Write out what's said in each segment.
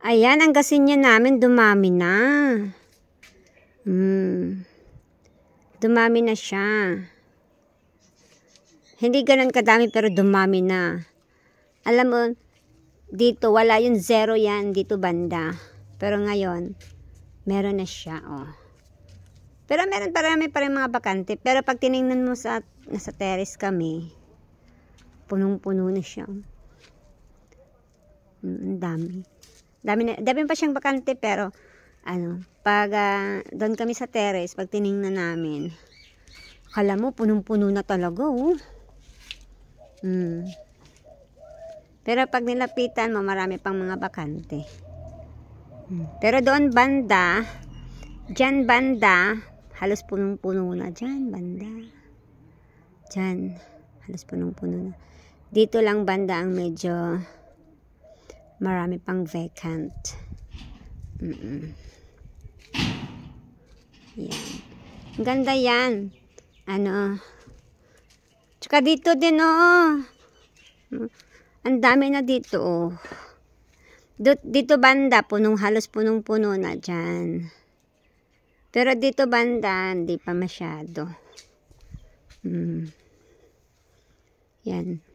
Ayan, ang gasinya namin dumami na. Dumami na siya. Hindi ganun kadami pero dumami na. Alam mo, dito wala yung zero yan dito banda. Pero ngayon, meron na siya. Oh. Pero meron parami pa rin mga bakante. Pero pag tinignan mo nasa terrace kami, punong-puno na siya. Ang dami. Dami pa siyang bakante pero pag doon kami sa terrace, pag tinignan namin, akala mo punong-puno na talaga, oh. Pero pag nilapitan mo, marami pang mga bakante. Pero doon banda, dyan banda, halos punong-puno na dyan banda. Dyan, halos punong-puno na. Dito lang banda ang medyo marami pang vacant. Yan. Ang ganda yan. Tsaka dito din, oh. Ang dami na dito, oh. Dito banda, halos punong-puno na dyan. Pero dito banda, hindi pa masyado. Yan.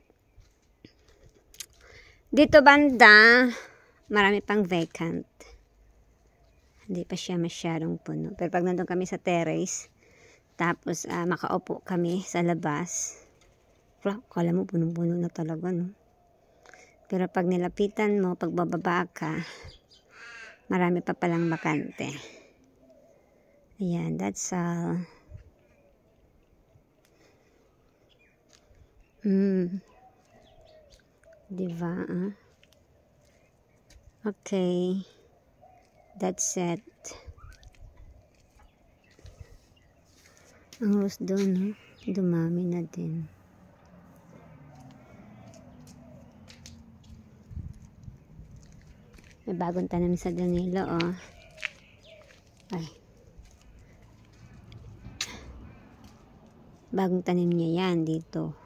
Dito banda, marami pang vacant. Hindi pa siya masyadong puno. Pero pag nandun kami sa terrace, tapos makaupo kami sa labas, kala mo punong-puno na talaga, no? Pero pag nilapitan mo, pag bababa ka, marami pa palang bakante. Ayan, that's all. Diba? Okay. That's it. Ang rose doon, dumami na din. May bagong tanim sa Danilo, oh. Ay. Bagong tanim niya yan dito.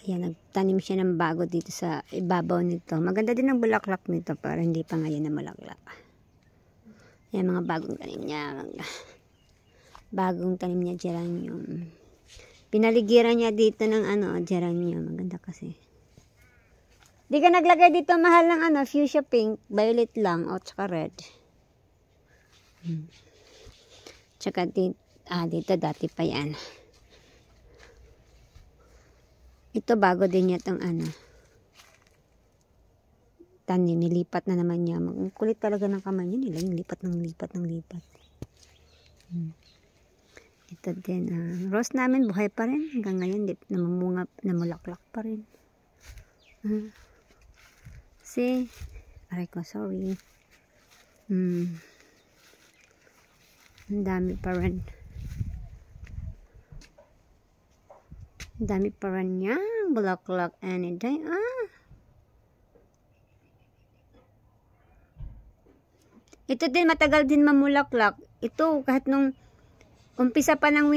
Ayan, nagtanim siya ng bago dito sa ibabaw nito. Maganda din ang bulaklak nito, pero hindi pa ngayon na bulaklak. Ayan, mga bagong tanim niya. Bagong tanim niya, geranium. Pinaligiran niya dito ng geranium. Maganda kasi. Di ka naglagay dito mahal ng fuchsia pink, violet lang, o tsaka red. Tsaka dito dati pa yan. Ito bago din niya itong tanim, nilipat na naman niya. Kulit talaga ng kamay niya nila, yung lipat. Ito din, rose namin buhay pa rin. Hanggang ngayon, namumunga, namulaklak pa rin. See? Aray ko, sorry. Ang dami pa rin. Ang dami pa rin niya. Bulaklak any day. Ito din, matagal din mamulaklak. Ito, kahit nung umpisa pa ng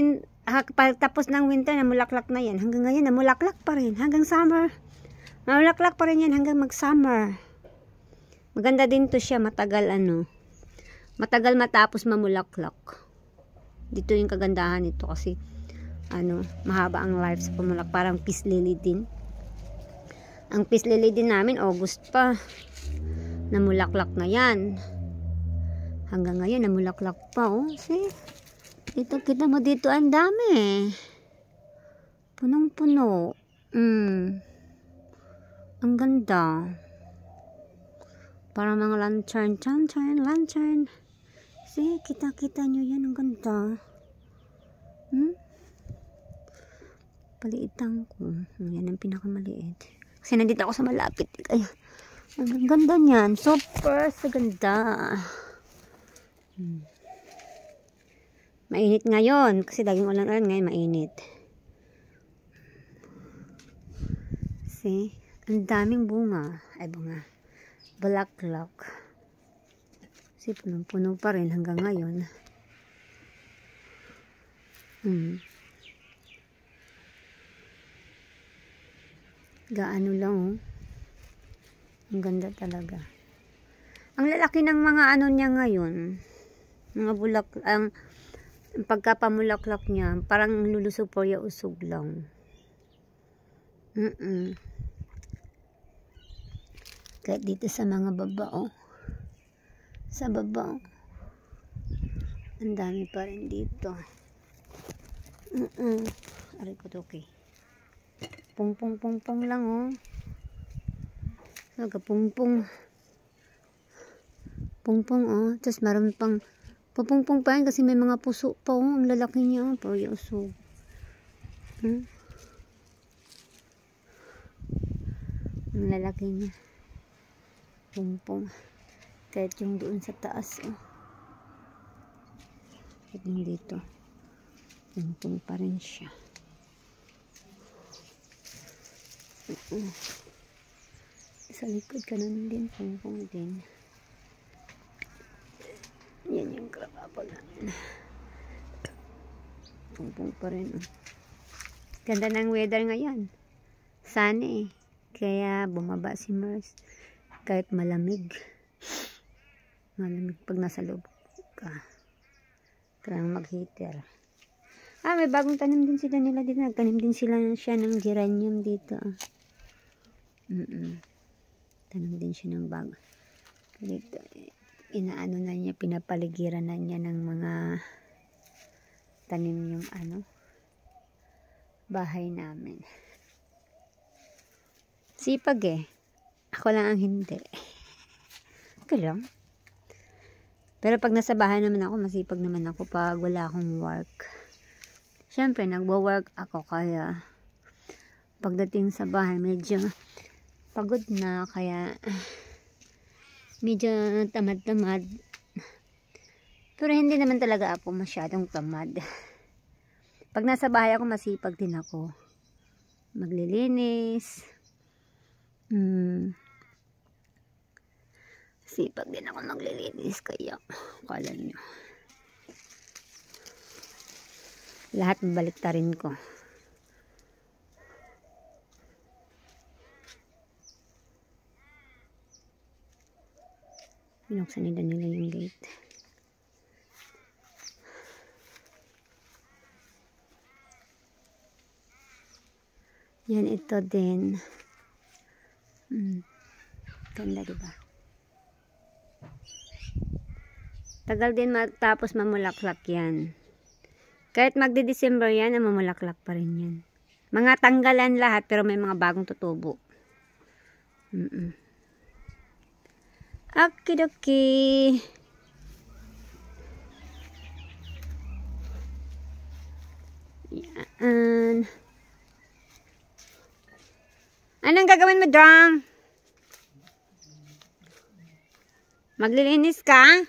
tapos ng winter, namulaklak na yan. Hanggang ngayon, namulaklak pa rin. Hanggang summer. Mamulaklak pa rin yan hanggang mag-summer. Maganda din to siya, matagal matagal matapos mamulaklak. Dito yung kagandahan nito kasi mahaba ang life sa pamulak, parang peace lily din. Ang peace lily din namin August pa. Namulaklak na yan. Hanggang ngayon namulaklak pa, oh. See? Dito kita mo dito ang dami. Punong-puno. Ang ganda. Parang mga lantern. See, kita nyo yan. Ang ganda. Paliitan ko. Yan ang pinakamaliit. Kasi nandito ako sa malapit. Ay, ang ganda niyan. Super sa ganda. Mainit ngayon. Kasi laging ulan-ulan ngayon mainit. See? Ang daming bunga. Ay, bunga. Bulaklak. Kasi punong-puno pa rin hanggang ngayon. Gaano lang, oh. Ang ganda talaga. Ang lalaki ng mga ano niya ngayon. Mga bulak, ang pagkapamulaklak niya, parang lulusog po ya usog lang. Kahit dito sa mga baba, oh. Sa baba, oh. Ang dami pa rin dito. Aray ko to, okay. Pung lang, oh. Nagka-pung-pung, oh. Tapos meron pang pupung-pung pa yan kasi may mga puso pa, oh. Ang lalaki niya, oh. Parang usog. Ang lalaki niya. Pung-pung. Kahit yung doon sa taas, oh. Kahit yung dito. Pung-pung pa rin siya. Sa likod ka nun din, pung-pung din. Yan yung krabapol namin. Pung-pung pa rin, oh. Ganda ng weather ngayon. Sunny, eh. Kaya bumaba si Mars. Kahit malamig. Malamig pag nasa loob ka. Kailangan mag-heater. May bagong tanim din sila nila dito. Nagtanim din siya ng geranium dito. Tanim din siya ng bago. Dito, inaano na niya, pinapaligiran na niya ng mga tanim yung bahay namin. Sipag eh. Ako lang ang hindi. Okay lang. Pero pag nasa bahay naman ako, masipag naman ako pag wala akong work. Siyempre, nagwo-work ako kaya pagdating sa bahay, medyo pagod na kaya medyo tamad-tamad. Pero hindi naman talaga ako masyadong tamad. Pag nasa bahay ako, masipag din ako. Maglilinis. Sipag din ako maglilinis kaya kala nyo. Lahat baliktarin ko. Binuksan nila yung gate. Yan, ito din. Ganda, diba? Tagal din matapos mamulaklak yan. Kahit magde-December yan, mamulaklak pa rin yan. Mga tanggalan lahat, pero may mga bagong tutubo. Okidoki. Yan. Anong gagawin mo, Drang? Maglilinis ka?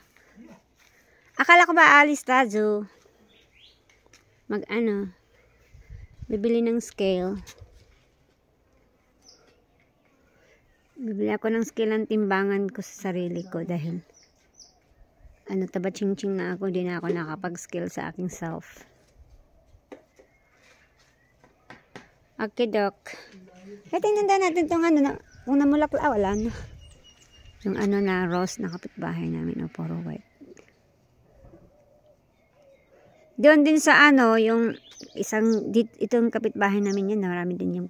Akala ko ba alis tayo? Bibili ng scale. Bibili ako ng scale ng timbangan ko sa sarili ko dahil taba ching-ching na ako, di na ako nakapag-scale sa aking self. Okay, Doc. Tingnan natin itong kung namulaklak, wala na. Yung na rose na kapitbahay namin, puro white. Doon din sa yung itong kapitbahay namin yan, marami din yung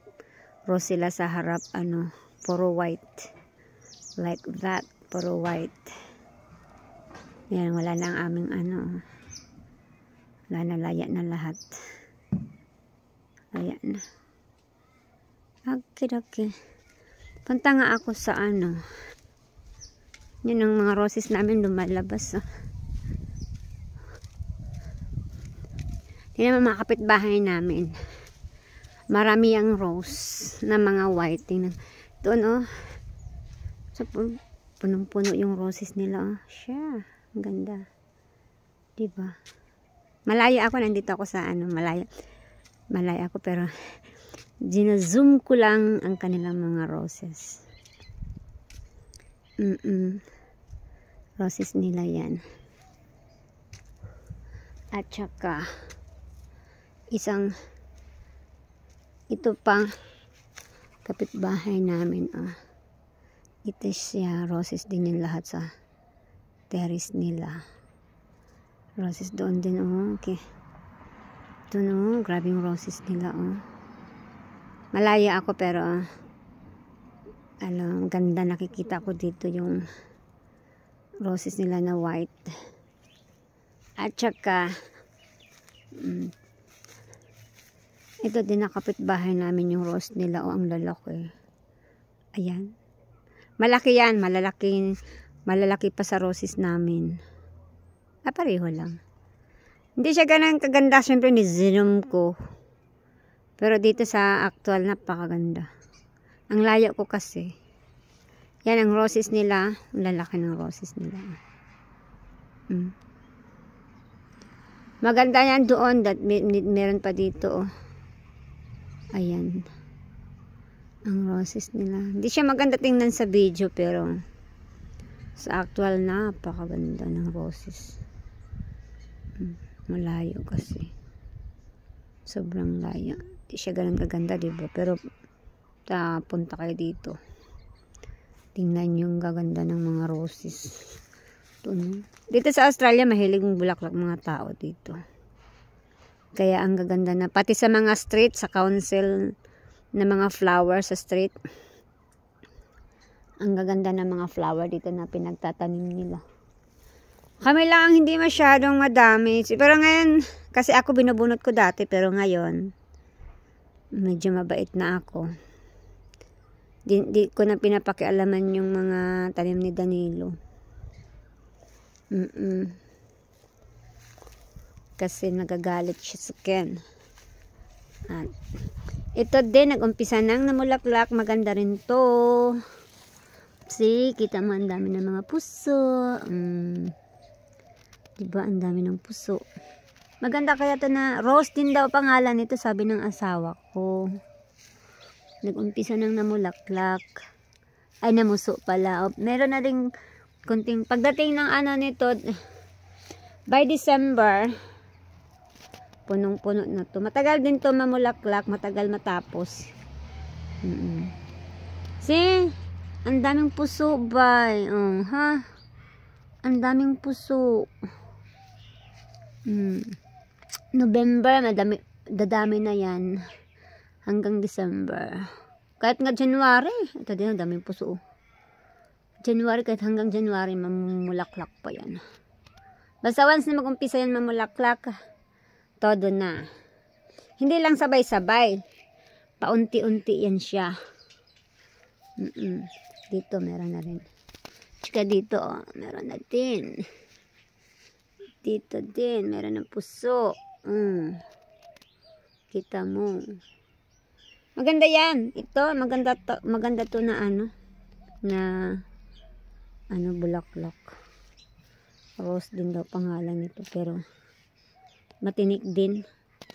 rose sila sa harap, puro white. Like that, puro white. Yan, wala na ang aming wala na, laya na lahat. Laya na. Okay. Punta nga ako sa yun ang mga roses namin lumalabas. Yan ang mga kapitbahay namin. Marami ang rose na mga white. Tingnan. Doon, so, punong-puno yung roses nila. Siya. Ang ganda. Diba? Malaya ako. Nandito ako sa malaya. Malaya ako pero gina-zoom ko lang ang kanilang mga roses. Roses nila yan. At saka ito pa kapitbahay namin. Ito siya, roses din yung lahat sa terrace nila. Roses doon din, oh. Okay. Ito, no. Grabe yung roses nila, oh. Malaya ako, pero ganda nakikita ko dito yung roses nila na white. At saka, ito din nakapitbahay namin yung rose nila, oh. Ang lalaki. Ayan. Malaki yan. Malalaki pa sa roses namin. Pareho lang. Hindi siya ganang kaganda. Siyempre, ni-zoom ko. Pero dito sa actual, napakaganda. Ang layo ko kasi. Yan ang roses nila. Ang lalaki ng roses nila. Maganda yan doon. Meron pa dito. Oh. Ayan. Ang roses nila. Hindi siya maganda tingnan sa video. Pero sa actual, napakaganda ng roses. Malayo kasi. Sobrang layo. Hindi siya ganun kaganda, diba? Pero punta kayo dito. Tingnan yung gaganda ng mga roses. Ito, no? Dito sa Australia, mahilig ng bulaklak mga tao dito. Kaya ang gaganda na. Pati sa mga street, sa council na mga flower sa street. Ang gaganda ng mga flower dito na pinagtatanim nila. Kami lang ang hindi masyadong madami. Pero ngayon, kasi ako binubunot ko dati, pero ngayon, medyo mabait na ako. Di ko na pinapakialaman yung mga tanim ni Danilo. Kasi nagagalit siya sa Ken. At ito din, nag-umpisa nang namulaklak. Maganda rin to. See, kita mo ang dami ng mga puso. Diba, ang dami ng puso. Maganda kaya to na rose din daw pangalan nito, sabi ng asawa ko. Nag-umpisa nang namulaklak. Ay, namuso pala. Meron na rin kunting, pagdating ng nito, by December, punong-puno na to. Matagal din to mamulaklak, matagal matapos. See? Ang daming puso, bay. Ha? Ang daming puso. November, dadami na yan. Hanggang December. Kahit nga January. Ito din, ang daming puso. January, kahit hanggang January, mamulaklak pa yan. Basta once na mag-umpisa yan mamulaklak, todo na. Hindi lang sabay-sabay. Paunti-unti yan siya. Dito, meron na rin. Tsaka dito, meron na din. Dito din, meron ng puso. Kita mo. Maganda yan. Ito, maganda to na bulaklak. Rose din daw pangalan nito, pero matinik din.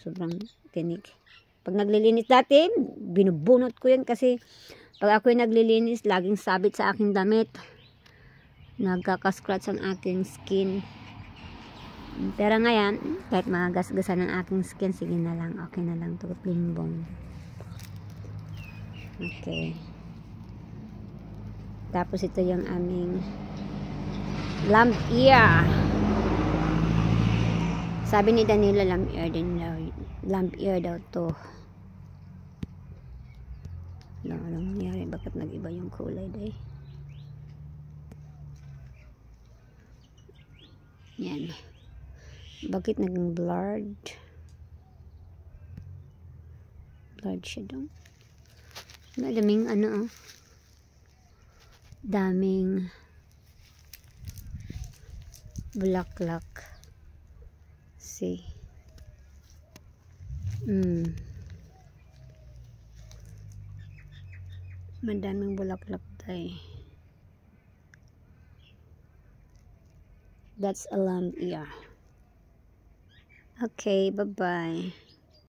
Sobrang tinik. Pag naglilinis dati, binubunot ko yan kasi pag ako'y naglilinis, laging sabit sa aking damit. Nagkaka-scratch ang aking skin. Pero ngayon, kahit magagasgasan ng aking skin, sige na lang. Okay na lang ito. Plimbong. Okay. Tapos ito yung aming lamp ear. Sabi ni Danilo, lamp ear din daw. Lamp ear daw to. Anong nangyari? Bakit nag-iba yung kulay day? Yan. Bakit naging blurred? Blurred siya daw. Daming daming bulaklak. See. Madaming bulaklak tayo. That's a lamp ear. Okay, bye-bye.